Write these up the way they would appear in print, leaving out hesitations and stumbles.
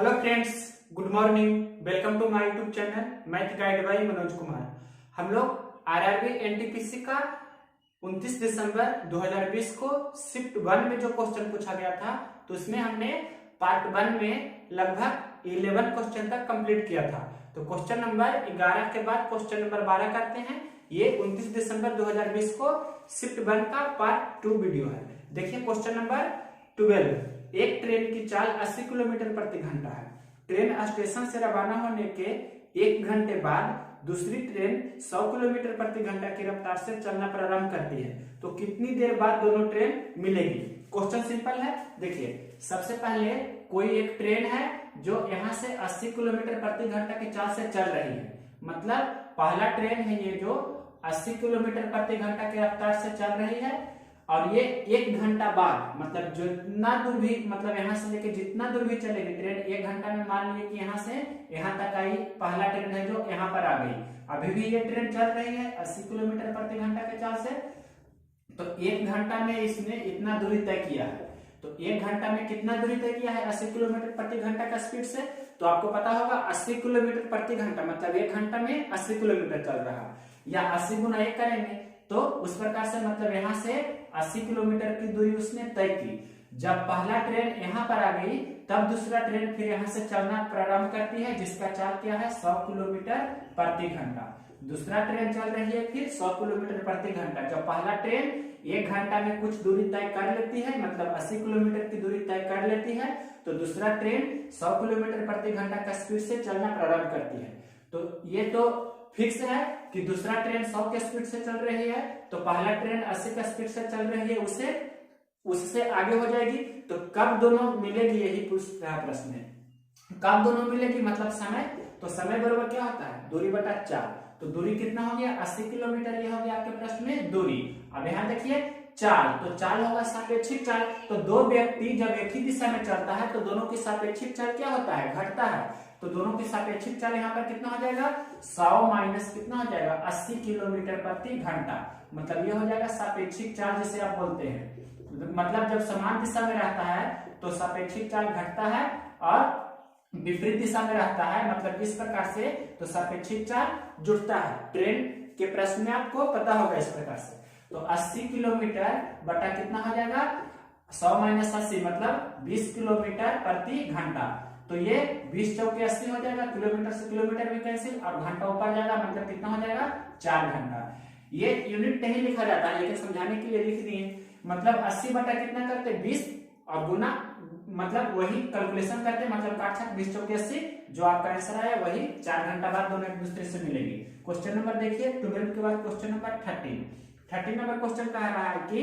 Hello friends, good morning. Welcome to my YouTube channel math guide by Manoj Kumar. हम लोग RRB NTPC का 29 दिसंबर 2020 को shift 1 में जो क्वेश्चन पूछा गया था, तो उसमें हमने पार्ट 1 में लगभग 11 क्वेश्चन तक कंप्लीट किया था। तो क्वेश्चन नंबर 11 के बाद क्वेश्चन नंबर 12 करते हैं। ये 29 दिसंबर 2020 को शिफ्ट 1 का पार्ट 2 वीडियो है। देखिए क्वेश्चन नंबर 12। एक ट्रेन की चाल 80 किलोमीटर प्रति घंटा है। ट्रेन स्टेशन से रवाना होने के 1 घंटे बाद दूसरी ट्रेन 100 किलोमीटर प्रति घंटा की रफ्तार से चलना प्रारंभ करती है, तो कितनी देर बाद दोनों ट्रेन मिलेगी? क्वेश्चन सिंपल है। देखिए सबसे पहले कोई एक ट्रेन है जो यहाँ से 80 किलोमीटर प्रति घंटा की चाल से चल रही है। मतलब पहला ट्रेन है ये जो 80 किलोमीटर प्रति घंटा की रफ्तार से चल रही है, और ये 1 घंटा बाद, मतलब जितना दूर भी, मतलब यहाँ से लेके जितना दूर भी चलेगी ट्रेन 1 घंटा में, मान लीजिए कि यहाँ से यहाँ तक आई, पहला ट्रेन है जो यहाँ पर आ गई। अभी भी ये ट्रेन चल रही है 80 किलोमीटर प्रति घंटा के चाल से, तो 1 घंटा में इसने इतना दूरी तय किया है। तो 1 घंटा में कितना दूरी तय किया है 80 किलोमीटर प्रति घंटा का स्पीड से? तो आपको पता होगा 80 किलोमीटर प्रति घंटा मतलब 1 घंटा में 80 किलोमीटर चल रहा है, या 80 गुना 1 करेंगे तो उस प्रकार से, मतलब यहाँ से 80 किलोमीटर की दूरी उसने तय की। जब पहला ट्रेन यहाँ पर आ गई, तब दूसरा ट्रेन फिर यहाँ से चलना प्रारंभ करती है, जिसका चाल क्या है 100 किलोमीटर प्रति घंटा। दूसरा ट्रेन चल रही है फिर 100 किलोमीटर प्रति घंटा। जब पहला ट्रेन 1 घंटा में कुछ दूरी तय कर लेती है, मतलब 80 किलोमीटर की दूरी तय कर लेती है, तो दूसरा ट्रेन 100 किलोमीटर प्रति घंटा का स्पीड से चलना प्रारंभ करती है। तो ये तो फिक्स है कि दूसरा ट्रेन 100 के स्पीड से चल रही है, तो पहला ट्रेन 80 के स्पीड से चल रही है, उससे आगे हो जाएगी। तो कब दोनों मिलेगी, यही पूछ रहा प्रश्न है। कब दोनों मिलेगी मतलब समय, तो समय बराबर क्या होता है दूरी बटा 4। तो दूरी कितना हो गया 80 किलोमीटर, ये हो गया आपके प्रश्न में दूरी। अब यहाँ देखिए चाल, तो चाल होगा सापेक्षिक चाल। तो दो व्यक्ति जब एक ही दिशा में चलता है तो दोनों की सापेक्षिक चाल क्या होता है, घटता है। तो दोनों की सापेक्षिक चाल यहाँ पर कितना हो जाएगा 100 माइनस कितना हो जाएगा 80 किलोमीटर प्रति घंटा, मतलब ये हो जाएगा सापेक्षिक चाल जिसे आप बोलते हैं। मतलब जब समान दिशा में रहता है तो सापेक्षिक चाल घटता है, और विपरीत दिशा में रहता है मतलब इस प्रकार से, तो सापेक्षिक चाल जुड़ता है। ट्रेन के प्रश्न में आपको पता होगा इस प्रकार से। तो 80 किलोमीटर बटा कितना हो जाएगा 100 माइनस 80 मतलब 20 किलोमीटर प्रति घंटा। तो ये 20 चौके 80 हो जाएगा, किलोमीटर से किलोमीटर भी कैंसिल, और घंटा ऊपर जाएगा, मतलब कितना हो जाएगा 4 घंटा। ये यूनिट नहीं लिखा जाता है, लेकिन समझाने के लिए लिख दिए। मतलब 80 बटा कितना करते 20 और गुना, मतलब वही कैलकुलेशन करते, मतलब काट 20 चौके 80, जो आपका आंसर आया वही 4 घंटा बाद दोनों एक दूसरे से मिलेगी। क्वेश्चन नंबर देखिए 12 के बाद क्वेश्चन नंबर 13 नंबर क्वेश्चन कह रहा है कि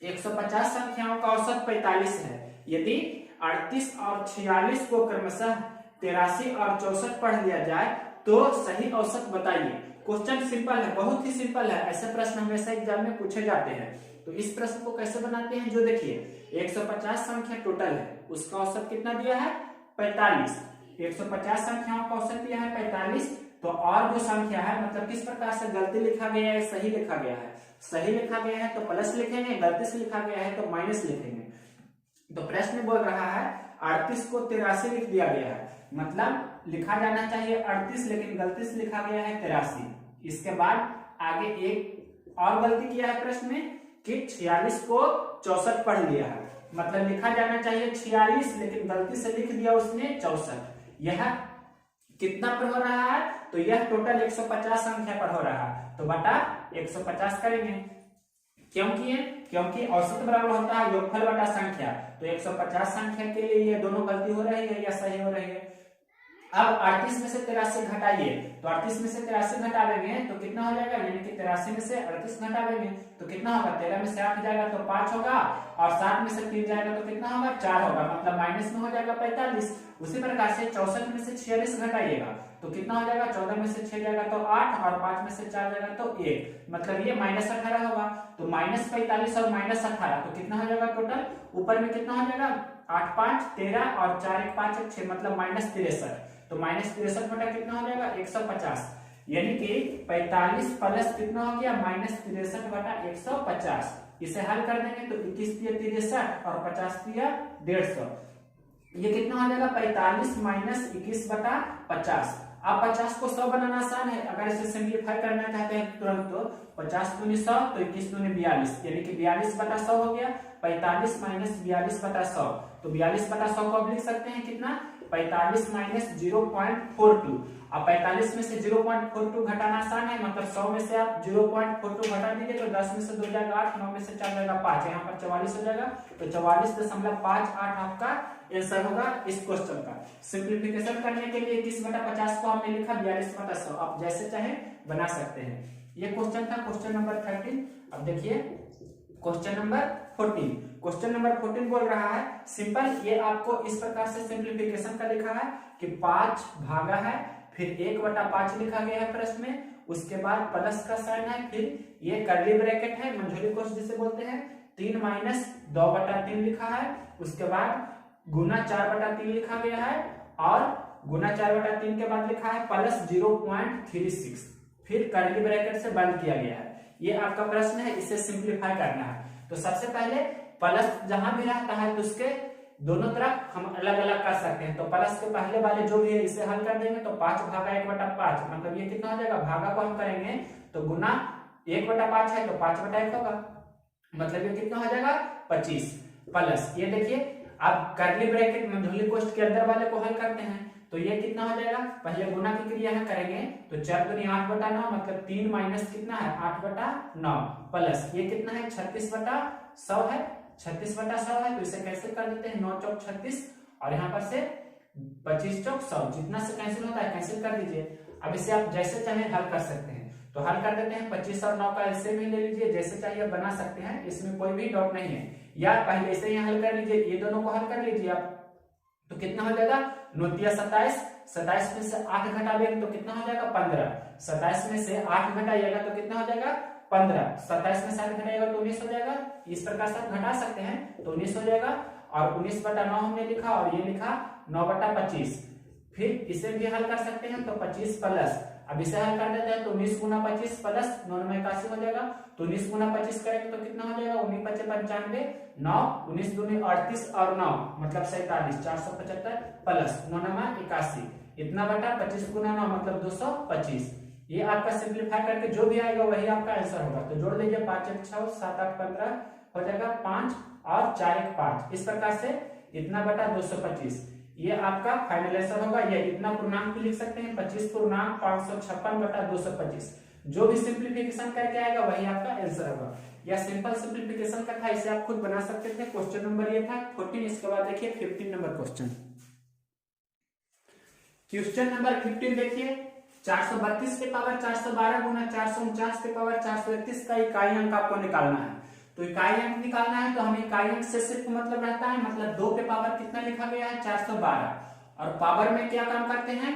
150 संख्याओं का औसत 45 है। यदि 38 और 46 को क्रमशः 83 और 64 पढ़ लिया जाए तो सही औसत बताइए। क्वेश्चन सिंपल है, बहुत ही सिंपल है। ऐसे प्रश्न हमेशा एग्जाम में पूछे जाते हैं। तो इस प्रश्न को कैसे बनाते हैं, जो देखिए 150 संख्या टोटल है, उसका औसत कितना दिया है 45। 150 संख्याओं का औसत दिया है 45। तो और जो संख्या है, मतलब किस प्रकार से गलती लिखा गया है सही लिखा गया है। सही लिखा गया है तो प्लस लिखेंगे, गलती से लिखा गया है तो माइनस लिखेंगे। तो प्रश्न बोल रहा है 38 को 83 लिख दिया गया है, मतलब लिखा जाना चाहिए 38, लेकिन गलती से लिखा गया है 83। इसके बाद आगे एक और गलती किया है प्रश्न में कि 46 को 64 पढ़ लिया है, मतलब लिखा जाना चाहिए 46, लेकिन गलती से लिख दिया उसने 64। यह कितना पर हो रहा है, तो यह टोटल 150 संख्या पर हो रहा है, तो बटा 150 करेंगे। क्यों किए, क्योंकि औसत बराबर होता है योगफल बटा संख्या। तो 150 संख्या के लिए ये दोनों गलती हो रही है या सही हो रही है। अब 38 में से 83 घटाइए, तो 38 में से 83 घटा देंगे तो कितना हो जाएगा, यानी कि 83 में से 38 घटा देंगे तो कितना होगा, 13 में से 8 जाएगा तो 5 होगा, और 7 में से 3 जाएगा तो कितना होगा 4 होगा, मतलब माइनस में हो जाएगा 45। उसी प्रकार से 64 में से 46 घटाइएगा तो कितना हो जाएगा, 14 में से 6 जाएगा तो 8, और 5 में से 4 जाएगा तो 1, मतलब ये माइनस 18 होगा। तो माइनस 45 और माइनस 18, तो कितना हो जाएगा टोटल, ऊपर में कितना हो जाएगा 8 5 13 और 4 1 5 1 6, मतलब माइनस 63। तो माइनस 63 बटा कितना हो जाएगा 150, यानी कि 45 प्लस कितना हो गया माइनस 63 बटा 150। इसे हल कर देंगे तो 21 63 और 50 150, ये कितना हो जाएगा 45 माइनस 21 बटा 50। अब 50 को 100 बनाना आसान है, अगर इसे सिंप्लीफाई करना चाहते हैं तुरंत तो 50 दूनी 100 तो 21 दूनी 42, यानी कि 42 बटा 100 हो गया। 45 माइनस 42 बटा 100, तो 42 बटा 100 को अब लिख सकते हैं कितना 45 माइनस 0.42। अब 45 में से 0.42 घटाना आसान है, मतलब 100 में से आप 0.42 घटा दीजिए तो 10 में से 2 जाएगा 8, 9 में से 4 जाएगा 5, यहाँ पर 44 हो जाएगा। तो 44.58 आपका आंसर होगा इस क्वेश्चन का। सिंप्लीफिकेशन करने के लिए 21 बटा 50 को हमने लिखा 42 बटा 100, आप जैसे चाहे बना सकते हैं। ये क्वेश्चन था क्वेश्चन नंबर 13। अब देखिए क्वेश्चन नंबर 14। क्वेश्चन नंबर 14 बोल रहा है सिंपल, ये आपको इस प्रकार से सिंप्लीफिकेशन का लिखा है कि 5 भागा है, फिर 1 बटा 5 लिखा गया है प्रश्न में, उसके बाद प्लस का साइन है, फिर ये कर्ली ब्रैकेट है मंझोली कोष्ठ जिसे बोलते हैं, 3 माइनस 2 बटा 3 लिखा है, उसके बाद गुना 4 बटा 3 लिखा गया है, और गुना 4 बटा 3 के बाद लिखा है प्लस 0.36, फिर कर्ली ब्रैकेट से बंद किया गया है। ये आपका प्रश्न है, इसे सिंप्लीफाई करना है। तो सबसे पहले प्लस जहां भी रहता है तो उसके दोनों तरफ हम अलग अलग कर सकते हैं। तो प्लस के पहले वाले जो भी है इसे हल कर देंगे, तो 5 भागा 1 बटा 5, मतलब ये कितना हो जाएगा, भागा को हम करेंगे तो गुना 1 बटा 5 है तो 5 बटा 1 होगा, मतलब ये कितना हो जाएगा 25, प्लस ये देखिए अब कर्ली ब्रैकेट मंझोली कोष्ठ के अंदर वाले को हल करते हैं, तो ये कितना हो जाएगा, पहले गुना की क्रिया है करेंगे तो 4 दूनी 8 बटा 9, मतलब 3 माइनस कितना है 8 बटा 9, प्लस ये कितना है 36 बटा 100 है, 36 बटा 100 है, तो इसे कैंसिल कर देते हैं, 9 चौक 36 और यहाँ पर से 25 चौक 100, जितना से कैंसिल होता है कैंसिल कर दीजिए। अब इसे आप जैसे चाहे हल कर सकते हैं, तो हल कर देते हैं, 25 और 9 का एलसीएम ही ले लीजिए, जैसे चाहिए बना सकते हैं, इसमें कोई भी डाउट नहीं है, या पहले से ही हल कर लीजिए, ये दोनों को हल कर लीजिए आप, तो कितना हो जाएगा 9 27, 27 में से 8 घटा देंगे तो कितना हो जाएगा 15, 27 में से 8 घटाइएगा तो कितना हो जाएगा 15, 27 में से 8 घटाइएगा तो 19 हो जाएगा। इस प्रकार से आप घटा सकते हैं तो 19 हो जाएगा, और 19 बटा 9 हमने लिखा और ये लिखा 9 बटा 25, फिर इसे भी हल कर सकते हैं तो 25 प्लस, अब इसे हल कर देते हैं तो 19 गुना 25 प्लस 9 में 81 हो जाएगा, तो 19 गुना 25 करेंगे तो कितना हो जाएगा 19 पचे 95, 9 19 दूनी 38 और 9 मतलब 47, 475 प्लस 9 नमा 81, इतना बटा 25 गुना 9 मतलब 225। ये आपका सिंप्लीफाई करके जो भी आएगा वही आपका आंसर होगा, तो जोड़ लीजिए 5 1 6 7 8 15 हो जाएगा 5 और 4 1 5, इस प्रकार से इतना बटा 225 ये आपका फाइनल आंसर होगा। ये इतना पूर्णांक भी लिख सकते हैं 25 पूर्णांक 556 बटा 225, जो भी सिंप्लीफिकेशन करके आएगा वही आपका आंसर होगा। या सिंपल सिंप्लीफिकेशन का था, इसे आप खुद बना सकते थे। क्वेश्चन नंबर ये था 14। इसके बाद देखिए 15 नंबर क्वेश्चन। क्वेश्चन नंबर 15 देखिए 432 के पावर 412 गुना 449 के पावर 431 का इकाई अंक आपको निकालना है। तो इकाई अंक निकालना है तो हमें इकाई अंक से सिर्फ मतलब रहता है, मतलब 2 पे पावर कितना लिखा गया है 412, और पावर में क्या काम करते हैं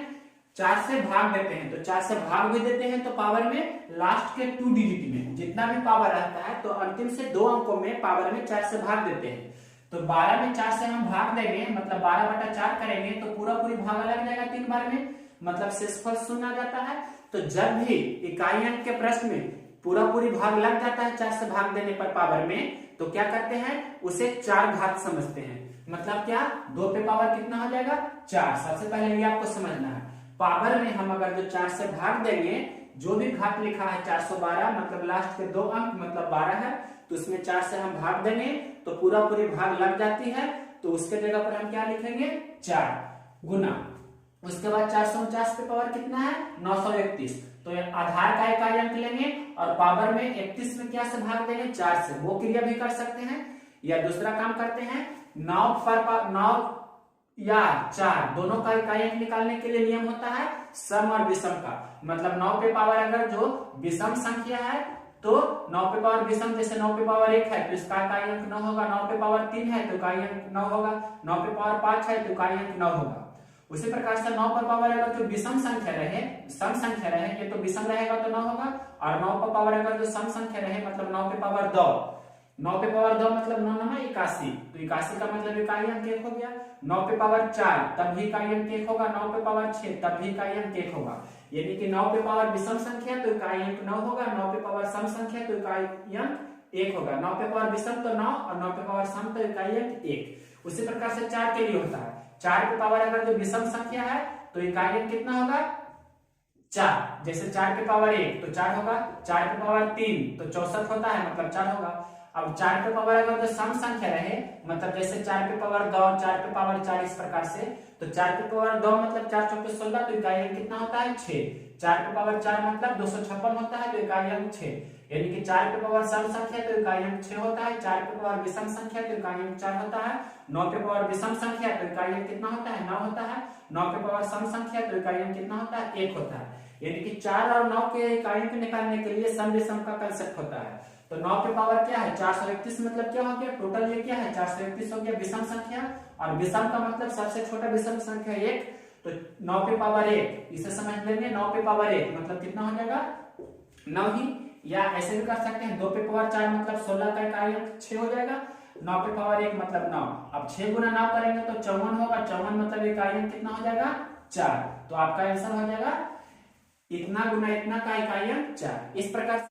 4 से भाग देते हैं, तो 4 से भाग भी देते हैं तो पावर में लास्ट के 2 डिजिट में जितना भी पावर रहता है तो अंतिम से 2 अंकों में पावर में 4 से भाग देते हैं। तो 12 में 4 से हम भाग देंगे मतलब 12 बटा 4 करेंगे तो पूरा पूरी भागा लग जाएगा 3 बार में, मतलब शेषफल 0 आ जाता है। तो जब भी इकाई अंक के प्रश्न में पूरा पूरी भाग लग जाता है 4 से भाग देने पर पावर में, तो क्या करते हैं उसे 4 घात समझते हैं। मतलब क्या 2 पे पावर कितना हो जाएगा 4। सबसे पहले ये आपको समझना है, पावर में हम अगर जो 4 से भाग देंगे जो भी घात लिखा है 412 मतलब लास्ट के 2 अंक मतलब 12 है, तो उसमें 4 से हम भाग देंगे तो पूरा पूरी भाग लग जाती है, तो उसके जगह पर हम क्या लिखेंगे 4 गुना, उसके बाद 449 पे पावर कितना है 931, तो आधार का इकाई अंक लेंगे और पावर में 31 में क्या से भाग देंगे 4 से, वो क्रिया भी कर सकते हैं। या दूसरा काम करते हैं 9 या 4 दोनों का इकाई अंक निकालने के लिए नियम होता है सम और विषम का, मतलब 9 पे पावर अगर जो विषम संख्या है तो 9 पे पावर विषम, जैसे 9 पे पावर 1 है तो इसका इकाई अंक 9 होगा, 9 पे पावर 3 है तो इकाई अंक 9 होगा, 9 पे पावर 5 है तो इकाई अंक 9 होगा। उसी प्रकार से 9 पर पावर अगर जो विषम संख्या रहे सम संख्या रहे, ये तो विषम रहेगा तो 9 होगा, और 9 पर पावर अगर जो सम संख्या रहे मतलब 9 पे पावर 2, 9 पे पावर 2 मतलब 9 9 81, तो 81 का मतलब इकाई अंक 1 हो गया। 9 पे पावर 4 तब भी इकाई अंक 1 होगा, 9 पे पावर 6 तब भी इकाई अंक 1 होगा, यानी कि 9 पे पावर विषम संख्या तो इकाई अंक 9 होगा, 9 पे पावर सम संख्या तो इकाई अंक 1 होगा, 9 पे पावर विषम तो 9 और 9 पे पावर सम तो इकाई अंक 1। उसी प्रकार से 4 के लिए होता है 4 के पावर अगर जो विषम संख्या है तो इकाई अंक कितना होगा 4। जैसे 4 के पावर 1 तो 4 होगा, 4 के पावर 3 तो 64 होता है, मतलब 4 होगा। अब 4 के पावर अगर जो सम संख्या रहे, मतलब जैसे 4 के पावर 2, 4 के पावर 4, इस प्रकार से, तो 4 के पावर 2 मतलब 4 चौके 16, तो इकाई अंक कितना होता है 6। 4 के पावर 4 मतलब 256 होता है, तो इकाई अंक 6। यानी कि 4 के पावर सम संख्या तो इकाई अंक 6 होता है, 4 के पावर विषम संख्या तो इकाई अंक 4 होता है, 9 के पावर विषम संख्या तो इकाई अंक कितना होता है 9 होता है, 9 के पावर सम संख्या तो इकाई अंक कितना होता है 1 होता है। यानी कि 4 और 9 के इकाई अंक निकालने के लिए सम विषम का कंसेप्ट होता है। तो 9 के पावर क्या है 431, मतलब क्या हो गया टोटल ये क्या है 431 हो गया विषम संख्या, और विषम का मतलब सबसे छोटा विषम संख्या 1, तो 9 के पावर 1 इसे समझ लेंगे, 9 के पावर 1 मतलब कितना हो जाएगा 9 ही, या ऐसे भी कर सकते हैं 2 पे पावर 4 मतलब 16 का इकाई अंक 6 हो जाएगा, 9 पे पावर 1 मतलब 9। अब 6 गुना 9 करेंगे तो 54 होगा, 54 मतलब इकाई अंक कितना हो जाएगा 4। तो आपका आंसर हो जाएगा इतना गुना इतना का इकाई अंक 4। इस प्रकार से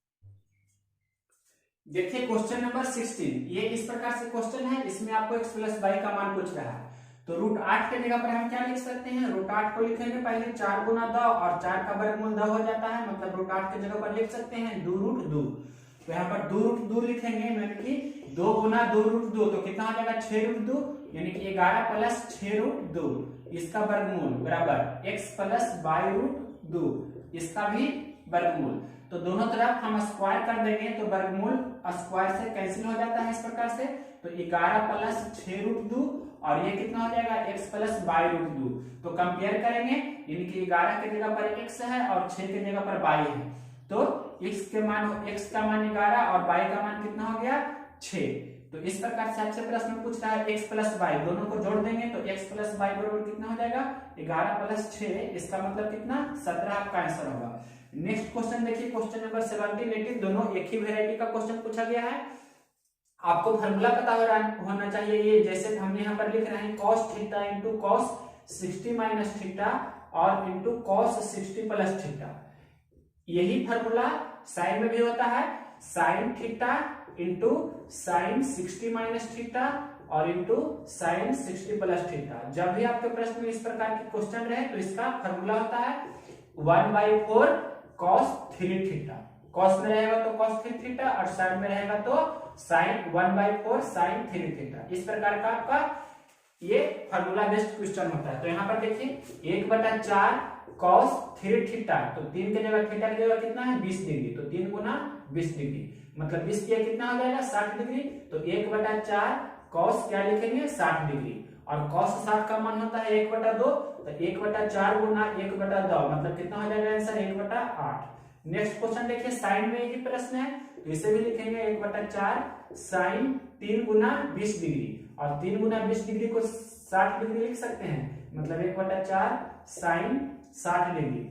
देखिए क्वेश्चन नंबर 16, ये इस प्रकार से क्वेश्चन है, इसमें आपको x प्लस वाई का मान पूछ रहा है। तो √8 के जगह पर हम क्या लिख सकते हैं, √8 को लिखेंगे पहले 4 गुना 2 और 4 का वर्गमूल 2 हो जाता है, मतलब √8 के जगह पर लिख सकते हैं 2√2। तो यहाँ पर 2√2 लिखेंगे, यानी कि 2 गुना 2√2 तो कितना हो जाएगा 6√2, यानी कि 11 प्लस 6√2 इसका वर्गमूल बराबर x प्लस y√2 इसका भी वर्गमूल। तो दोनों तरफ हम स्क्वायर कर देंगे तो वर्गमूल स्क्वायर से कैंसिल हो जाता है इस प्रकार से। तो 11 प्लस 6√2 और ये कितना हो जाएगा x प्लस y√2। तो कंपेयर करेंगे, यानी कि 11 के जगह पर x है और 6 के जगह पर y है, तो x का मान 11 और y का मान कितना हो गया 6। तो इस प्रकार से आपसे प्रश्न पूछ रहा है x प्लस y, दोनों को जोड़ देंगे तो x प्लस y बराबर कितना हो जाएगा 11 प्लस 6, इसका मतलब कितना 17 आपका आंसर होगा। नेक्स्ट क्वेश्चन देखिए, क्वेश्चन नंबर 17, 18 दोनों एक ही वेरायटी का क्वेश्चन पूछा गया है। आपको फार्मूला पता होना चाहिए, ये जैसे हम यहाँ पर लिख रहे हैं cos theta into cos 60 minus theta और इंटू cos 60 प्लस थीटा, यही फार्मूला साइन में भी होता है, sine theta into sine 60 minus theta और इंटू साइन 60 प्लस थीटा। जब भी आपके प्रश्न में इस प्रकार के क्वेश्चन रहे तो इसका फार्मूला होता है 1/4 cos 3 थीटा, cos में रहेगा तो cos 3 थीटा और साइन में रहेगा तो साइन 1/4 साइन 3 थीटा। इस प्रकार का आपका ये फार्मूला बेस्ड क्वेश्चन होता है। तो यहाँ पर देखिए 1/4 cos 3 थीटा, तो 3 के जगह थीटा की जगह कितना है 20 डिग्री, तो 3 गुना 20 डिग्री मतलब 20 किया कितना हो जाएगा 60 डिग्री। तो 1/4 cos क्या लिखेंगे 60 डिग्री, और cos 60 का मान होता है 1/2, तो 1/4 गुना 1/2 मतलब कितना हो जाएगा आंसर 1/8। नेक्स्ट क्वेश्चन देखिए, साइन में यही प्रश्न है तो इसे भी लिखेंगे 1/4 साइन 3 गुना 20 डिग्री, और 3 गुना 20 डिग्री को 60 डिग्री लिख सकते हैं, मतलब 1/4 साइन 60 डिग्री।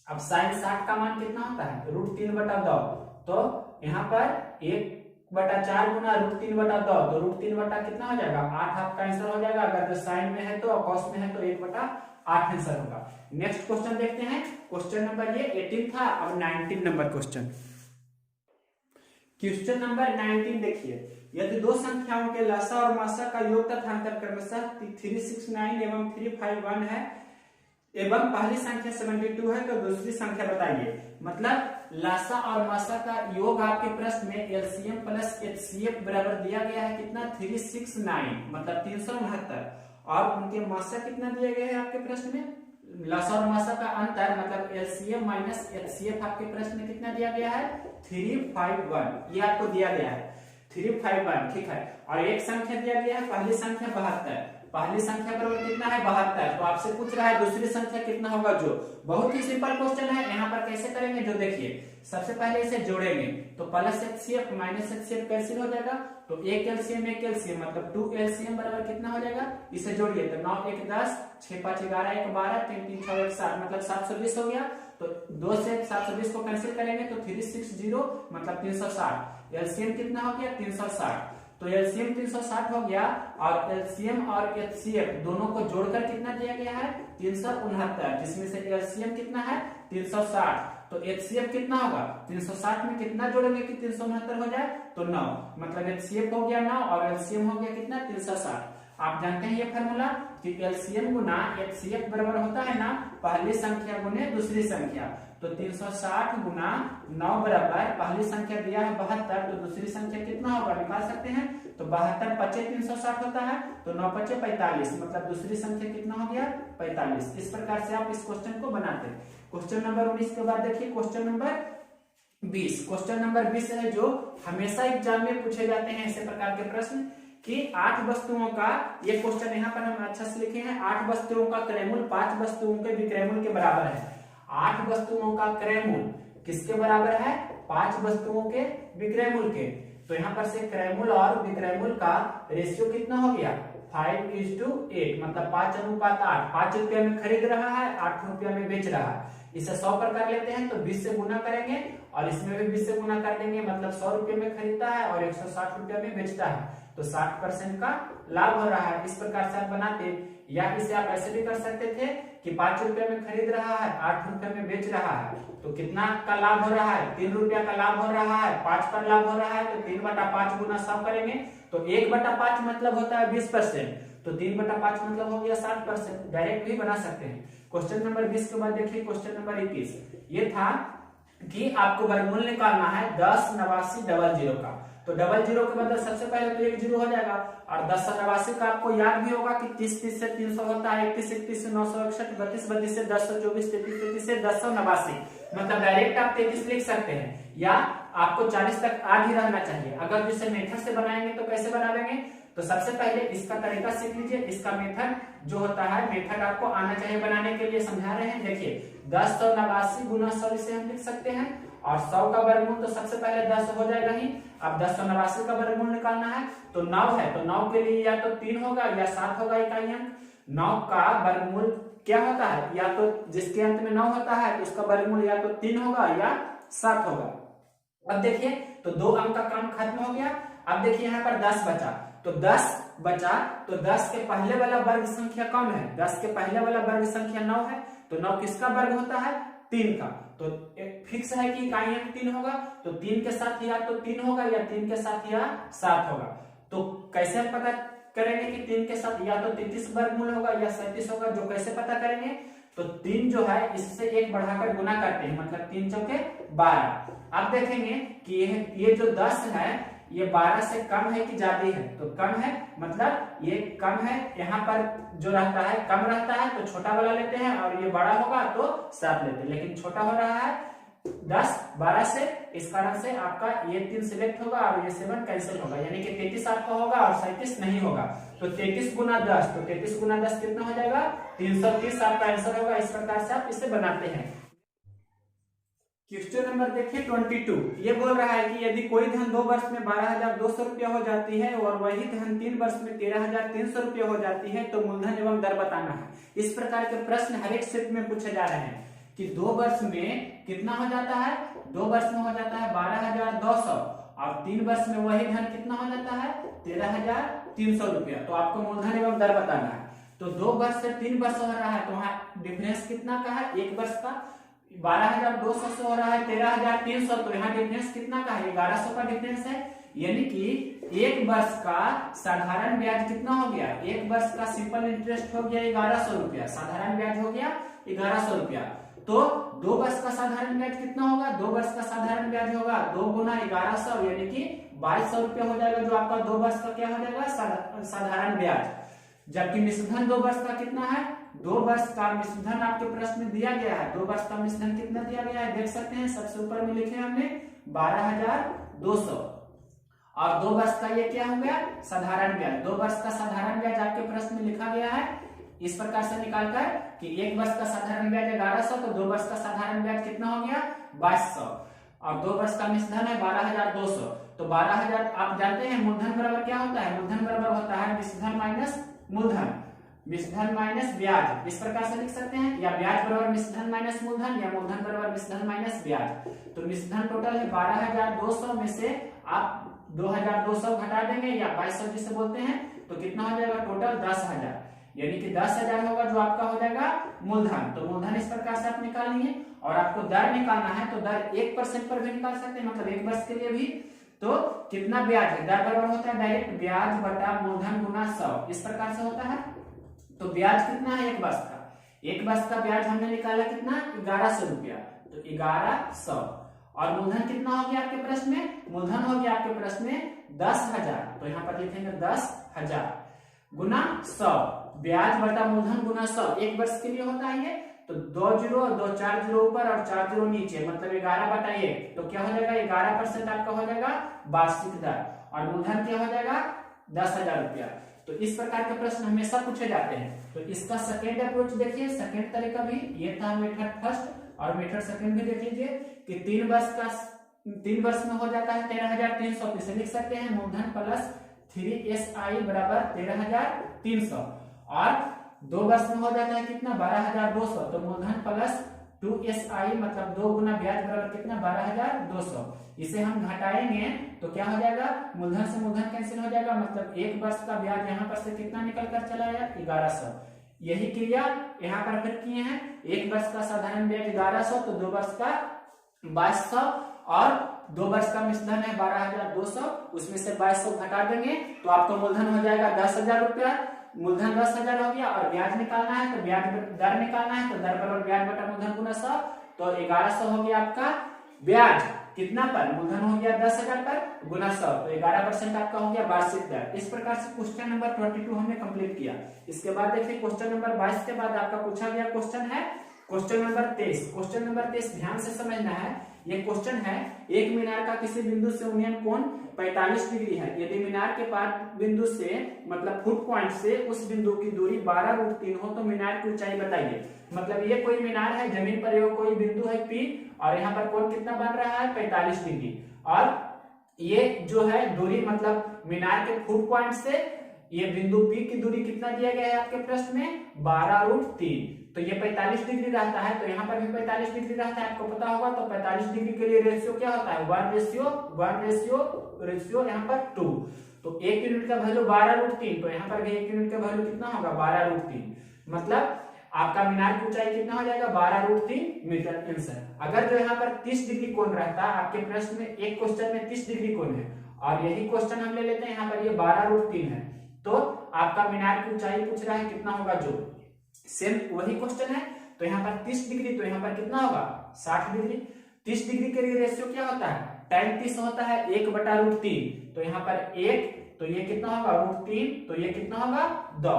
अब साइन 60 का मान कितना होता है √3/2, तो यहाँ पर 1/4 गुना √3/2, तो √3 कितना हो जाएगा 8 आपका आंसर हो जाएगा। अगर जो साइन में है तो और कॉस में है तो 1/8 आंसर होगा। नेक्स्ट क्वेश्चन देखते हैं, क्वेश्चन नंबर ये 18 था, अब 19 नंबर क्वेश्चन। क्वेश्चन नंबर 19 देखिए, यदि दो संख्याओं के लसा और मासा का योग तथा अंतर क्रमशः 369 एवं 351 है एवं पहली संख्या 72 है तो दूसरी संख्या बताइए। मतलब लासा और मासा का योग आपके प्रश्न में एलसीएम प्लस एचसीएफ बराबर दिया गया है कितना 369 मतलब 369, और उनके मासा कितना दिया गया है आपके प्रश्न में, लासा और मासा का अंतर मतलब एलसीएम माइनस एचसीएफ आपके प्रश्न में कितना दिया गया है 351, ये आपको दिया गया है 351, ठीक है। और एक संख्या दिया गया है पहली संख्या 72, पहली संख्या बराबर कितना है 72, तो आपसे पूछ रहा है दूसरी संख्या कितना होगा, जो बहुत ही सिंपल क्वेश्चन है। यहाँ पर कैसे करेंगे, जो देखिए सबसे पहले इसे जोड़ेंगे तो plus HCF minus HCF cancel हो जाएगा, तो एक एलसीएम मतलब 2 एलसीएम बराबर कितना हो जाएगा, इसे जोड़िए तो 9 1 10 6 5 11 1 12 3 3 6 1 7 मतलब 720 हो गया। तो 2 से 720 को कैंसिल करेंगे तो 360 मतलब 360, एलसीएम कितना हो गया 360, तो एलसीएम 360 हो गया, और एलसीएम और एचसीएफ दोनों को जोड़कर कितना दिया गया है 369, जिसमें से एलसीएम कितना है 360, तो एचसीएफ कितना होगा 360 में कितना जोड़ेंगे कि 369 हो जाए तो 9, मतलब एचसीएफ हो गया 9 और एलसीएम हो गया कितना 360। आप जानते हैं ये फॉर्मूला कि एलसीएम गुना एचसीएफ बराबर होता है ना पहली संख्या गुने दूसरी संख्या। तो 360 गुना 9 बराबर पहली संख्या दिया है 72, तो दूसरी संख्या कितना होगा निकाल सकते हैं। तो 72 पचे 360 होता है, तो 9 पचे 45, मतलब दूसरी संख्या कितना हो गया 45। इस प्रकार से आप इस क्वेश्चन को बनाते हैं। क्वेश्चन नंबर 19 के बाद देखिए क्वेश्चन नंबर 20। क्वेश्चन नंबर 20 है जो हमेशा एग्जाम में पूछे जाते हैं ऐसे प्रकार के प्रश्न कि 8 वस्तुओं का, ये क्वेश्चन यहाँ पर हम अच्छा से लिखे हैं, 8 वस्तुओं का क्रयमूल 5 वस्तुओं के विक्रयमूल के बराबर है। 8 वस्तुओं का क्रयमूल किसके बराबर है 5 वस्तुओं के विक्रयमूल के। तो यहाँ पर से क्रयमूल और विक्रयमूल का रेशियो कितना हो गया 5:8, मतलब 5:8। 5 रुपया में खरीद रहा है, 8 रुपया में बेच रहा है। इसे 100 पर कर लेते हैं तो 20 से गुना करेंगे और इसमें भी 20 से गुना कर देंगे, मतलब 100 रुपये में खरीदता है और 160 रुपया में बेचता है, तो 60% का लाभ हो रहा है। इस प्रकार से आप बनाते, या इसे आप ऐसे भी कर सकते थे कि 5 रुपये में खरीद रहा है, 8 रुपये में बेच रहा है, तो कितना का लाभ हो रहा है 3 रुपया का लाभ हो रहा है, 5 पर लाभ हो रहा है, तो 3/5 गुना 100 करेंगे तो 1/5 मतलब होता है 20%, तो 3/5 मतलब हो गया 60%। डायरेक्ट भी बना सकते हैं। क्वेश्चन नंबर 20 के बाद देखिए क्वेश्चन नंबर 21। ये था कि आपको वर्गमूल निकालना है 10 89 00 का। तो 00 के बदले सबसे पहले तो 1 0 हो जाएगा, और 10 89 का आपको याद भी होगा कि 30 30 से 300 होता है, 31 31 से 961, 32 32 से 1024, 33 33 से 1089, मतलब डायरेक्ट आप 33 लिख सकते हैं, या आपको 40 तक आ ही रहना चाहिए। अगर जिसे मेथड से बनाएंगे तो कैसे बनाएंगे, तो सबसे पहले इसका तरीका सीख लीजिए। इसका मेथड जो होता है, मेथड आपको आना चाहिए बनाने के लिए, समझा रहे हैं। देखिए 10 89 गुना 100 इसे हम लिख सकते हैं, और 100 का वर्गमूल तो सबसे पहले 10 हो जाएगा ही। अब 10 89 का वर्गमूल निकालना है, तो 9 है, तो 9 के लिए या तो 3 होगा या 7 होगा इकाई अंक। 9 का वर्गमूल क्या होता है, या तो जिसके अंत में 9 होता है तो उसका वर्गमूल या तो 3 होगा या 7 होगा। अब देखिए तो 2 अंक का काम खत्म हो गया। अब देखिए यहाँ पर 10 बचा, तो 10 बचा, तो 10 के पहले वाला वर्ग संख्या कौन है, 10 के पहले वाला वर्ग संख्या 9 है, तो 9 किसका वर्ग होता है 3 का। तो फिक्स है कि इकाई अंक 3 होगा, तो 3 के साथ या तो 3 होगा या 3 के साथ या 7 होगा। तो कैसे हम पता करेंगे कि 3 के साथ या तो 33 वर्गमूल होगा या 37 होगा, जो कैसे पता करेंगे, तो 3 जो है इससे 1 बढ़ाकर गुना करते हैं, मतलब 3 चौके 12। अब देखेंगे कि ये जो 10 है ये 12 से कम है कि ज्यादा है, तो कम है, मतलब ये कम है। यहाँ पर जो रहता है कम रहता है तो छोटा वाला लेते हैं, और ये बड़ा होगा तो 7 लेते हैं, लेकिन छोटा हो रहा है 10 12 से, इस कारण से आपका ये 3 सिलेक्ट होगा और ये 7 कैंसिल होगा, यानी कि 33 आपका होगा और 37 नहीं होगा। तो 33 गुना 10, तो 33 गुना 10 कितना हो जाएगा 330 आपका आंसर होगा। इस प्रकार से आप इसे बनाते हैं। क्वेश्चन नंबर देखिए 22। ये बोल रहा है कि यदि कोई धन 2 वर्ष में 12,200 रुपया हो जाती है और वही धन 3 वर्ष में 13,300 रुपया हो जाती है, तो मूलधन एवं दर बताना है। इस प्रकार के प्रश्न हर एक शिफ्ट में पूछे जा रहे हैं कि 2 वर्ष में कितना हो जाता है, 2 वर्ष में हो जाता है 12,200, और 3 वर्ष में वही धन कितना हो जाता है 13,300 रुपया। तो आपको मूलधन एवं दर बताना है। तो 2 वर्ष से 3 वर्ष हो रहा है, तो वहां डिफरेंस कितना का है, 1 वर्ष का। 12,200 से हो रहा है 13,300, तो यहाँ डिफरेंस कितना का है 1100 का डिफरेंस है, यानी कि 1 वर्ष का साधारण ब्याज कितना हो गया, 1 वर्ष का सिंपल इंटरेस्ट हो गया 1100 रुपया, साधारण ब्याज हो गया 1100 रुपया। तो 2 वर्ष का साधारण ब्याज कितना होगा, 2 वर्ष का साधारण ब्याज होगा 2 गुना 1100, यानी कि 2200 रुपया हो जाएगा, जो आपका 2 वर्ष का क्या हो जाएगा साधारण ब्याज। जबकि मिश्रधन 2 वर्ष का कितना है, 2 वर्ष का मिश्रधन आपके प्रश्न में दिया गया है। 2 वर्ष का मिश्रधन कितना दिया गया है देख सकते हैं, सबसे ऊपर में लिखे हमने 12,200, और 2 वर्ष का ये क्या हो गया साधारण ब्याज। 2 वर्ष का साधारण ब्याज आपके प्रश्न में लिखा गया है इस प्रकार से निकालकर कि 1 वर्ष का साधारण ब्याज 1100, तो 2 वर्ष का साधारण ब्याज कितना हो गया 2200, और 2 वर्ष का मिश्रधन है 12,200। तो 12,000 आप जानते हैं मूलधन बराबर क्या होता है, मूलधन बराबर होता है मिश्रधन माइनस मूलधन, मिश्रधन माइनस ब्याज। इस प्रकार से लिख सकते हैं, या ब्याज बराबर मिश्रधन माइनस मूलधन, या मूलधन बराबर मिश्रधन माइनस ब्याज। तो मिश्रधन टोटल है 12,200 में से आप 2,200 घटा देंगे या 2200 जिसे बोलते हैं, तो कितना हो जाएगा टोटल 10,000, यानी कि 10,000 होगा जो आपका हो जाएगा मूलधन। तो मूलधन इस प्रकार से आप निकाल लिए, और आपको दर निकालना है तो दर 1% पर भी निकाल सकते हैं, मतलब 1 वर्ष के लिए भी तो कितना ब्याज है, दर बराबर होता है डायरेक्ट ब्याज बटा मूलधन गुना 100, इस प्रकार से होता है। तो ब्याज कितना है एक वर्ष का, एक वर्ष का ब्याज हमने निकाला कितना 1100 रुपया, तो 1100। और मूलधन कितना हो गया आपके प्रश्न में, मूलधन हो गया आपके प्रश्न में 10,000, तो यहाँ पर लिखेंगे 10,000 गुना 100, ब्याज बटा मूलधन गुना 100, एक वर्ष के लिए होता है ये। तो 2 जीरो, 2 4 जीरो ऊपर और 4 जीरो नीचे, मतलब 11/1, तो क्या हो जाएगा 11% आपका हो जाएगा वार्षिक दर, और मूलधन क्या हो जाएगा 10,000 रुपया। तो इस प्रकार के प्रश्न हमेशा पूछे जाते हैं। तो इसका सेकेंड अप्रोच देखिए, सेकेंड तरीका भी ये था मेथड फर्स्ट, और मेथड सेकेंड भी देख लीजिए कि 3 वर्ष में हो जाता है 13,300, इसे लिख सकते हैं मूलधन प्लस 3SI बराबर 13,300, और 2 वर्ष में हो जाता है कितना 12,200, तो मूलधन प्लस 2SI मतलब 2 गुना ब्याज बराबर कितना 12,200। इसे हम घटाएंगे तो क्या हो जाएगा, मूलधन से मूलधन कैंसिल हो जाएगा, मतलब एक वर्ष का ब्याज यहाँ पर से कितना निकल कर चला आया 1100। यही क्रिया यहाँ पर फिर किए हैं, एक वर्ष का साधारण ब्याज 1100, तो 2 वर्ष का 2200, और 2 वर्ष का मिश्रण है 12,200, उसमें से 2200 घटा देंगे तो आपको मूलधन हो जाएगा 10,000 रुपया, मूलधन 10,000 हो गया, और ब्याज निकालना है तो ब्याज दर निकालना है, तो दर बराबर ब्याज बटा मूलधन गुना 100, तो 1100 हो गया आपका ब्याज कितना पर, मूलधन हो गया 10,000 पर गुना 100, तो 11% आपका हो गया वार्षिक दर। इस प्रकार से क्वेश्चन नंबर 22 हमने कंप्लीट किया। इसके बाद देखिए क्वेश्चन नंबर 22 के बाद आपका पूछा गया क्वेश्चन है क्वेश्चन नंबर 23। क्वेश्चन नंबर 23 ध्यान से समझना है, ये क्वेश्चन है एक मीनार का किसी बिंदु से उन्नयन कोण 45 डिग्री है, यदि मीनार के पास बिंदु से मतलब फुट पॉइंट से उस बिंदु की दूरी 12√3 हो तो मीनार की ऊंचाई बताइए। मतलब ये कोई मीनार है, जमीन पर ये कोई बिंदु है P, और यहाँ पर कोण कितना बन रहा है 45 डिग्री, और ये जो है दूरी मतलब मीनार के फुट पॉइंट से ये बिंदु P की दूरी कितना दिया गया है आपके प्रश्न में 12√3, तो ये 45 डिग्री रहता है, तो यहाँ पर भी 45 डिग्री रहता है, आपको पता होगा। तो 45 डिग्री के लिए रेशियो क्या होता है 1:1 यहाँ पर 2, तो 1 यूनिट का वैल्यू 12√3, तो यहाँ पर भी 1 यूनिट का वैल्यू कितना होगा 12√3, मतलब आपका मीनार की ऊंचाई कितना हो जाएगा 12√3 मीटर आंसर। अगर जो यहाँ पर 30 डिग्री कोण रहता है आपके प्रश्न में, एक क्वेश्चन में 30 डिग्री कोण है और यही क्वेश्चन हम ले लेते हैं, यहाँ पर ये 12√3 है, तो आपका मीनार की ऊंचाई पूछ रहा है कितना होगा, जो सेम वही क्वेश्चन है। तो यहाँ पर 30 डिग्री, तो यहाँ पर कितना होगा 60 डिग्री। 30 डिग्री के लिए रेशियो क्या होता है tan 30 होता है 1/√3, तो यहाँ पर 1, तो ये कितना होगा √3, तो ये कितना होगा 2,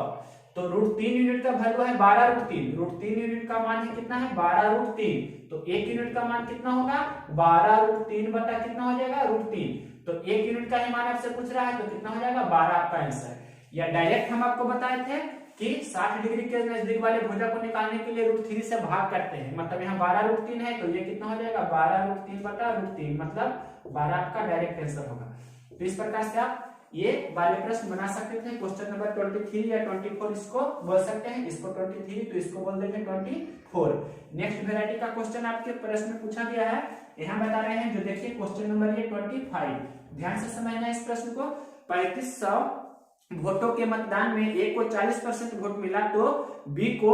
तो √3 यूनिट का वैल्यू है 12√3, √3 यूनिट का मान है कितना है 12√3, तो 1 यूनिट का मान कितना होगा 12√3 बटा कितना हो जाएगा √3, तो 1 यूनिट का ही मान आपसे पूछ रहा है, तो कितना हो जाएगा 12 आपका आंसर। या डायरेक्ट हम आपको बताए थे कि 60 डिग्री के नजदीक वाले भुजा को निकालने के लिए √3 से भाग करते हैं, मतलब यहाँ 12√3 है, तो ये कितना हो जाएगा 12√3 बटा √3, मतलब 12 आपका डायरेक्ट आंसर होगा। तो इस प्रकार से आप ये वाले प्रश्न बना सकते थे। क्वेश्चन नंबर 23 या 24 इसको बोल सकते हैं, इसको 23 तो इसको बोल देंगे 24। नेक्स्ट वेराइटी का क्वेश्चन आपके प्रश्न में पूछा गया है, यहाँ बता रहे हैं, जो देखिए क्वेश्चन नंबर ये 25, ध्यान से समझना इस प्रश्न को। 3500 वोटों के मतदान में ए को 40% वोट मिला तो बी को,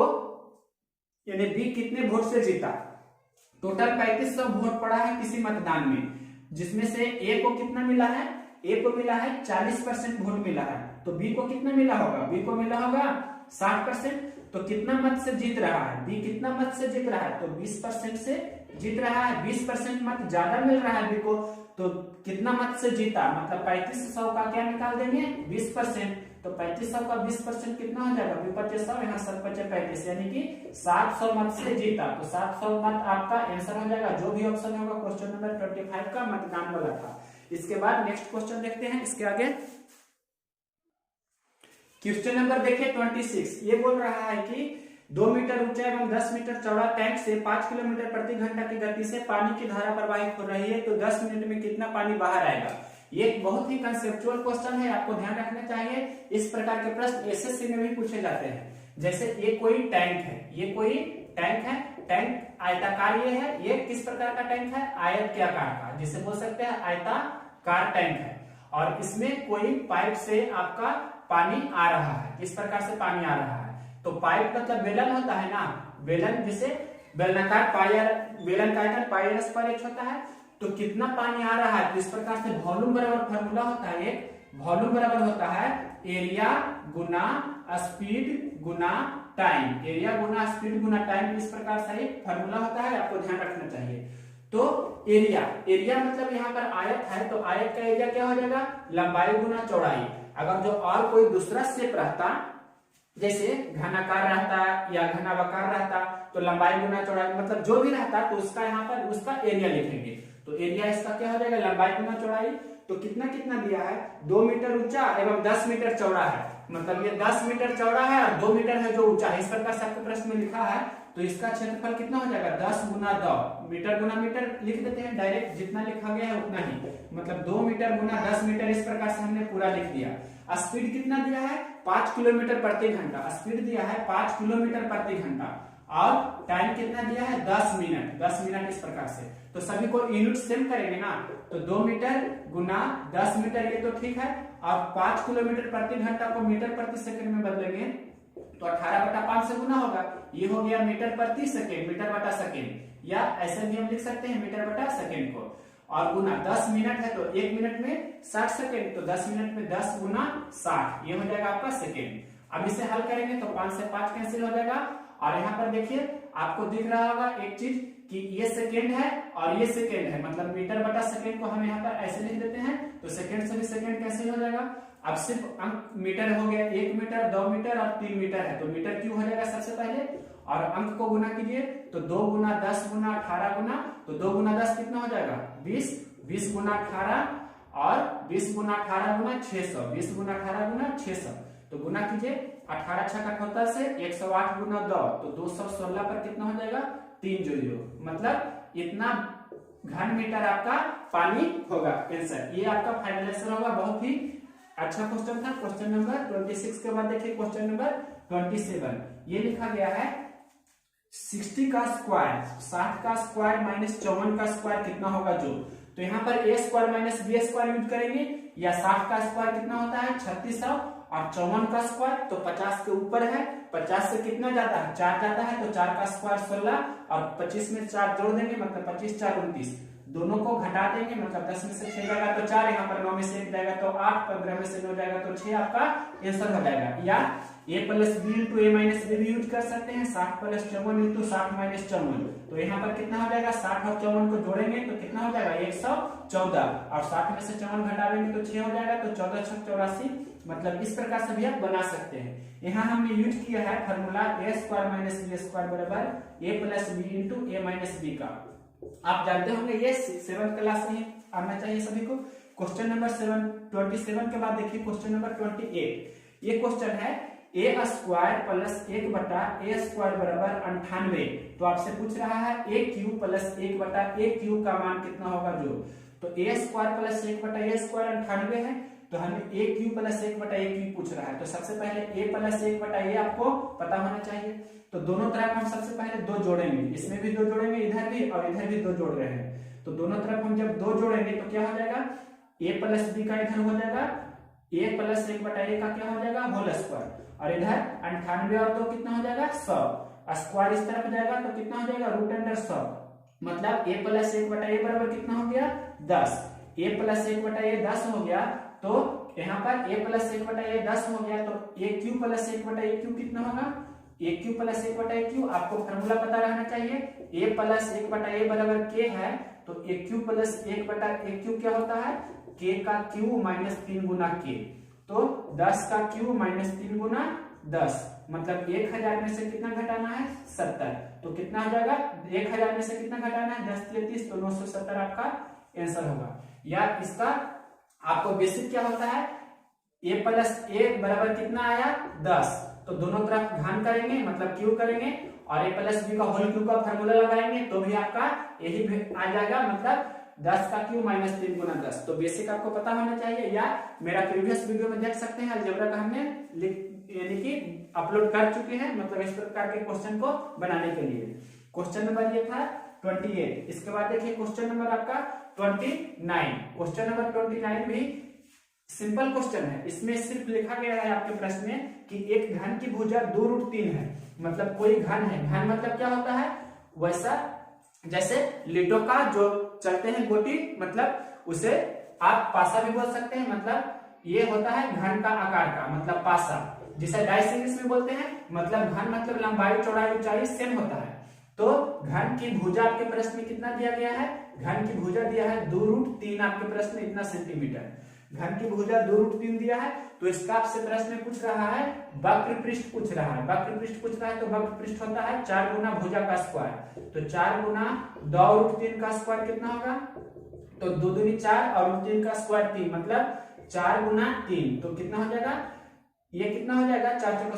यानी बी कितने वोट से जीता। टोटल 3500 वोट पड़ा है किसी मतदान में, जिसमें से ए को कितना मिला है, ए को मिला है 40% वोट मिला है, तो बी को कितना मिला होगा, बी को मिला होगा 60%, तो कितना मत से जीत रहा है, बी कितना मत से जीत रहा है, तो 20% से जीत रहा है, 20% मत ज्यादा मिल रहा है बी को, तो कितना मत से जीता, मतलब 3500 का क्या निकाल देंगे 20%, तो 3500 का 20% कितना हो जाएगा 2500, यहाँ 7×5 यानी कि 700 मत से जीता, तो 700 मत आपका आंसर हो जाएगा, जो भी ऑप्शन होगा क्वेश्चन नंबर 25 का मतदान वाला था। इसके बाद नेक्स्ट क्वेश्चन देखते हैं, इसके आगे क्वेश्चन नंबर देखिए 26, ये बोल रहा है कि 2 मीटर ऊंचा एवं 10 मीटर चौड़ा टैंक से 5 किलोमीटर प्रति घंटा की गति से पानी की धारा प्रवाहित हो रही है, तो 10 मिनट में कितना पानी बाहर आएगा। ये बहुत ही कंसेप्चुअल क्वेश्चन है, आपको ध्यान रखना चाहिए। इस प्रकार के प्रश्न एसएससी में भी पूछे जाते हैं। जैसे ये कोई टैंक है, ये कोई टैंक है, टैंक आयताकार ये है, ये किस प्रकार का टैंक है आयत के आकार का, जिसे बोल सकते हैं आयताकार टैंक है, और इसमें कोई पाइप से आपका पानी आ रहा है, इस प्रकार से पानी आ रहा है। तो पाइप मतलब बेलन होता है ना, बेलन जिसे बेलनाकार पायर, बेलन का आयतन पाई r² होता है, तो कितना पानी आ रहा है, तो इस प्रकार से वॉल्यूम बराबर फॉर्मूला होता है, एक वॉल्यूम बराबर होता है एरिया गुना स्पीड गुना टाइम, एरिया गुना स्पीड गुना टाइम, इस प्रकार से एक फॉर्मूला होता है, आपको ध्यान रखना चाहिए। तो एरिया मतलब यहाँ पर आयत है, तो आयत का एरिया क्या हो जाएगा, लंबाई गुना चौड़ाई। अगर जो और कोई दूसरा शेप रहता, जैसे घनाकार रहता या घनावकार रहता, तो लंबाई गुना चौड़ाई, मतलब जो भी रहता तो उसका यहाँ पर उसका एरिया लिखेंगे। तो एरिया इसका क्या हो जाएगा, लंबाई गुना चौड़ाई। तो कितना कितना दिया है, 2 मीटर ऊंचा एवं 10 मीटर चौड़ा है, मतलब ये 10 मीटर चौड़ा है और 2 मीटर है जो ऊंचा है, इस प्रकार से आपके प्रश्न में लिखा है। तो इसका क्षेत्रफल कितना हो जाएगा, 10 गुना 2 मीटर गुना मीटर लिख देते हैं डायरेक्ट, जितना लिखा गया है उतना ही, मतलब 2 मीटर गुना 10 मीटर, इस प्रकार से हमने पूरा लिख दिया। स्पीड कितना दिया है, 5 किलोमीटर प्रति घंटा, स्पीड दिया है 5 किलोमीटर प्रति घंटा, और टाइम कितना दिया है, 10 मिनट, 10 मिनट, इस प्रकार से। तो सभी को यूनिट सेम करेंगे ना, तो 2 मीटर गुना 10 मीटर, ये तो ठीक है, और 5 किलोमीटर प्रति घंटा को मीटर प्रति सेकंड में बदलेंगे तो 18/5 से गुना होगा, ये हो गया मीटर प्रति सेकंड, मीटर बटा सेकंड, या ऐसे भी हम लिख सकते हैं मीटर बटा सेकंड को, और गुना 10 मिनट है तो 1 मिनट में 60 सेकंड, तो 10 मिनट में 10 गुना 60, ये हो जाएगा आपका सेकंड। अब इसे हल करेंगे तो 5 से 5 कैंसिल हो जाएगा, और यहाँ पर देखिए आपको दिख रहा होगा एक चीज कि ये सेकंड है और ये सेकंड है, मतलब मीटर बटा सेकंड को हम यहाँ पर ऐसे लिख देते हैं, तो सेकंड से भी सेकंड कैंसिल हो जाएगा। अब सिर्फ अंक मीटर हो गया, 1 मीटर 2 मीटर और 3 मीटर है, तो मीटर क्यों हो जाएगा सबसे पहले, और अंक को गुना कीजिए, तो 2 गुना 10 गुना 18 गुना, तो 2 गुना 10 कितना हो जाएगा 20, 20 गुना 18 और 20 गुना 18 गुना 600, 20 गुना 18 गुना 600, तो गुना कीजिए, 18 छक्का 78 से 108 गुना 2, तो 216 पर कितना हो जाएगा 300, मतलब इतना घन मीटर आपका पानी होगा। आंसर ये आपका फाइनल आंसर होगा। बहुत ही अच्छा क्वेश्चन था। क्वेश्चन नंबर 26 के बाद देखिए क्वेश्चन नंबर 27, ये लिखा गया है 60 का स्क्वायर, 60 का स्क्वायर माइनस 54 का स्क्वायर कितना होगा जो, तो यहाँ पर a square minus B square use करेंगे, या 60 का स्क्वायर कितना होता है 3600, और 54 का स्क्वायर तो 50 के ऊपर है, 50 से कितना जाता है 4 जाता है, तो 4 का स्क्वायर 16, और 25 में 4 जोड़ देंगे, मतलब 25 4 29, दोनों को घटा देंगे, मतलब 10 में से 6 जाएगा तो 4, यहाँ पर 9 में से 1 जाएगा तो 8, 15 में से 9 जाएगा तो 6, आपका आंसर हो जाएगा। या a plus B into A minus B भी यूज कर सकते हैं, 60 प्लस 54 इंटू 60 माइनस 54, तो यहाँ पर कितना हो जाएगा 60 और 54 को जोड़ेंगे तो कितना हो जाएगा 114, और 60 में से 54 घटा देंगे तो 6 हो जाएगा, तो 14 6 84, मतलब इस प्रकार से भी आप बना सकते हैं। यहाँ हमने यूज किया है फॉर्मूला ए स्क्वायर माइनस बी स्क्वायर बराबर ए plus B into A minus B का, आप जानते होंगे ये 7th क्लास में आना चाहिए सभी को। क्वेश्चन नंबर 27 के बाद देखिए क्वेश्चन नंबर 28, ये क्वेश्चन है ए स्क्वायर प्लस 1 बटा ए स्क्वायर बराबर 98, तो आपसे पूछ रहा है ए क्यूब प्लस 1 बटा ए क्यूब का मान कितना होगा जो, तो ए स्क्वायर प्लस 1 बटा ए स्क्वायर 98 है, तो हमें ए क्यूब प्लस 1 बटा ए क्यूब पूछ रहा है, तो सबसे पहले ए प्लस 1 बटा ए आपको पता होना चाहिए, तो दोनों तरफ हम सबसे पहले 2 जोड़ेंगे, इसमें भी 2 जोड़ेंगे, इधर भी और इधर भी 2 जोड़ रहे हैं, तो दोनों तरफ हम जब 2 जोड़ेंगे तो क्या हो जाएगा a प्लस बी का इधर हो जाएगा a प्लस 1 बटा ए का क्या हो जाएगा होल स्क्वायर, और इधर 98 और 2 कितना हो जाएगा 100, स्क्वायर इस तरफ जाएगा तो कितना हो जाएगा रूट अंडर 100, मतलब a प्लस 1 बटा ए बराबर कितना हो गया 10, a प्लस 1 बटा ए 10 हो गया, तो यहाँ पर a प्लस 1 बटा ए 10 हो गया, तो a क्यूब प्लस 1 बटा ए क्यूब कितना होगा, a क्यूब प्लस 1 बटा ए क्यूब, आपको फॉर्मूला पता रहना चाहिए, a प्लस 1 बटा ए बराबर k है, तो a क्यूब प्लस 1 बटा ए क्यूब क्या होता है k का क्यूब माइनस 3 गुना k, तो 10 का क्यूब माइनस 3 गुना 10, मतलब 1000 में से कितना घटाना है 70, तो कितना हो जाएगा 1000 में से कितना घटाना है 10 33, तो 970 आपका आंसर होगा। या इसका आपको बेसिक क्या होता है a प्लस ए बराबर कितना आया 10, तो दोनों तरफ घन करेंगे मतलब क्यूब करेंगे, और a प्लस बी का होल क्यूब का फॉर्मूला लगाएंगे तो भी आपका यही आ जाएगा, मतलब 10 का क्यूब माइनस 3 गुना 10, तो बेसिक आपको पता होना चाहिए, या मेरा प्रीवियस वीडियो में देख सकते हैं अलजेब्रा का हमने यानी कि अपलोड कर चुके हैं, मतलब इस प्रकार के क्वेश्चन को बनाने के लिए। क्वेश्चन नंबर ये था 28, इसके बाद देखिए क्वेश्चन नंबर आपका 29, क्वेश्चन नंबर 29 भी सिंपल क्वेश्चन है, इसमें सिर्फ लिखा गया है आपके प्रश्न में कि एक घन की भुजा 2√3 है, मतलब कोई घन है, घन मतलब क्या होता है वैसा जैसे लिटो का जो चलते हैं गोटी, मतलब उसे आप पासा भी बोल सकते हैं, मतलब ये होता है घन का आकार का, मतलब पासा, जिसे डाइस इंग्लिश में बोलते हैं। मतलब घन मतलब लंबाई चौड़ाई ऊंचाई सेम होता है। तो घन की भुजा आपके प्रश्न में कितना दिया गया है? घन की भुजा दिया है 2√3 आपके प्रश्न में इतना सेंटीमीटर। घन की भुजा 2√3 दिया है, तो इसका आपसे प्रश्न में पूछ रहा है वक्र पृष्ठ पूछ रहा है। वक्र पृष्ठ पूछ रहा है तो वक्र पृष्ठ होता है 4 गुना भुजा का स्क्वायर। तो 4 गुना 2√3 का स्क्वायर कितना होगा? तो 2 दूनी 4 और 3 का स्क्वायर 3, मतलब 4 गुना 3, तो कितना हो जाएगा? ये कितना हो जाएगा? 4 चौको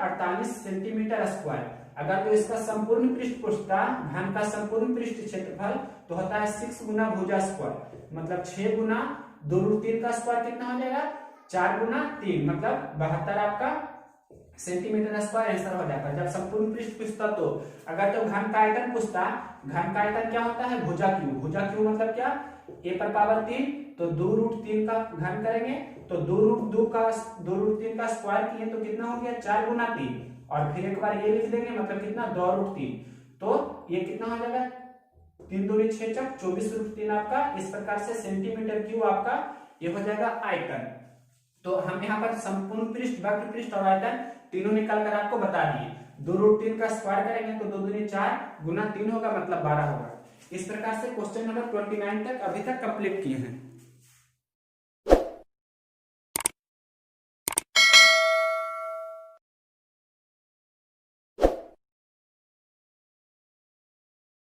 48 सेंटीमीटर स्क्वायर। अगर तो इसका संपूर्ण पृष्ठ पूछता, घन का संपूर्ण पृष्ठ क्षेत्रफल, तो होता है 6 गुना भुजा स्क्वायर, मतलब 6 गुना 2√3 का स्क्वायर कितना हो जाएगा? 4 गुना 3, मतलब 72 आपका सेंटीमीटर स्क्वायर आंसर हो जाएगा जब संपूर्ण पृष्ठ पूछता। तो अगर तो घन का आयतन पूछता, घन का आयतन क्या होता है? भुजा क्यूब। भुजा क्यूब मतलब क्या? a पर पावर 3, तो 2√3 का घन करेंगे, तो 2√3 का स्क्वायर किए तो कितना हो गया? 4 गुना 3, और फिर एक बार ये लिख देंगे, मतलब कितना? 2√3, तो ये कितना हो जाएगा? 3 दूनी 6 चौक 24√3 आपका इस प्रकार से सेंटीमीटर क्यूब आपका ये हो जाएगा आयतन। तो हम यहाँ पर संपूर्ण पृष्ठ, वक्र पृष्ठ और आयतन तीनों निकाल कर आपको बता दिए। 2√3 का स्क्वायर करेंगे तो 2 दूनी 4 गुना 3 होगा, मतलब 12 होगा। इस प्रकार से क्वेश्चन नंबर 29 तक अभी तक कंप्लीट किए हैं।